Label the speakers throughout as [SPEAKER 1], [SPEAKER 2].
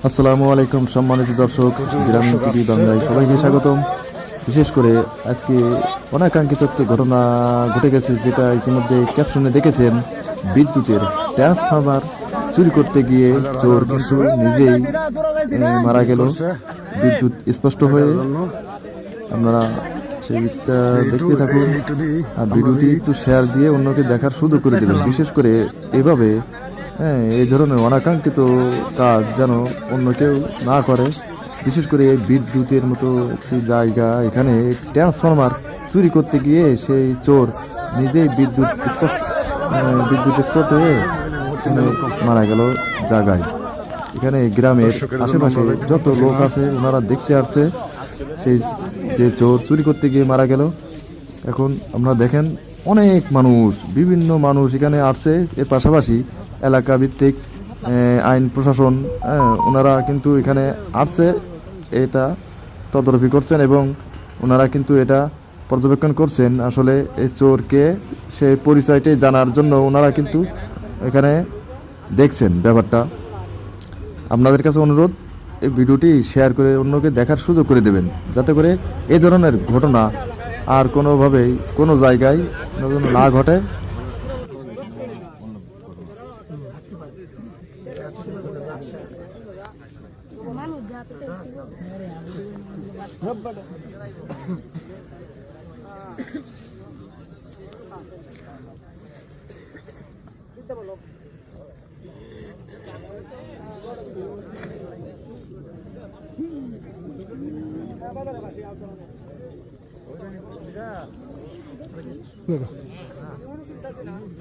[SPEAKER 1] আসসালামু আলাইকুম সম্মানিত দর্শক, গ্রামীণ টিভি বাংলায় সবাইকে স্বাগতম। বিশেষ করে আজকে অনাকাঙ্ক্ষিত একটি ঘটনা ঘটে গেছে, যেটা ইতিমধ্যে ক্যাপশনে দেখেছেন। বিদ্যুতের ট্রান্সফরমার চুরি করতে গিয়ে চোর কিন্তু নিজেই মারা গেল। বিদ্যুৎ স্পষ্ট হয়ে আপনারা সেইটা দেখতে থাকুন, আর ভিডিওটি একটু শেয়ার দিয়ে অন্যকে দেখার সুযোগ করে দেবেন। বিশেষ করে এভাবে এই ধরনের অনাকাঙ্ক্ষিত কাজ যেন অন্য কেউ না করে। বিশেষ করে এই বিদ্যুতের মতো একটি জায়গা, এখানে ট্রান্সফরমার চুরি করতে গিয়ে সেই চোর নিজেই বিদ্যুৎ স্পট হয়ে মারা গেল জায়গায়। এখানে গ্রামের আশেপাশে যত লোক আছে ওনারা দেখতে আসছে সেই যে চোর চুরি করতে গিয়ে মারা গেল। এখন আপনারা দেখেন অনেক মানুষ, বিভিন্ন মানুষ এখানে আসছে। এর পাশাপাশি এলাকা ভিত্তিক আইন প্রশাসন ওনারা কিন্তু এখানে আসছে, এটা তদারকি করছেন এবং ওনারা কিন্তু এটা পর্যবেক্ষণ করছেন। আসলে এই চোরকে সেই পরিচয়টাই জানার জন্য ওনারা কিন্তু এখানে দেখছেন ব্যাপারটা। আপনাদের কাছে অনুরোধ, এই ভিডিওটি শেয়ার করে অন্যকে দেখার সুযোগ করে দেবেন, যাতে করে এই ধরনের ঘটনা আর কোনোভাবেই কোনো জায়গায় না ঘটে।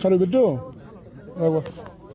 [SPEAKER 2] খালি বিট্টু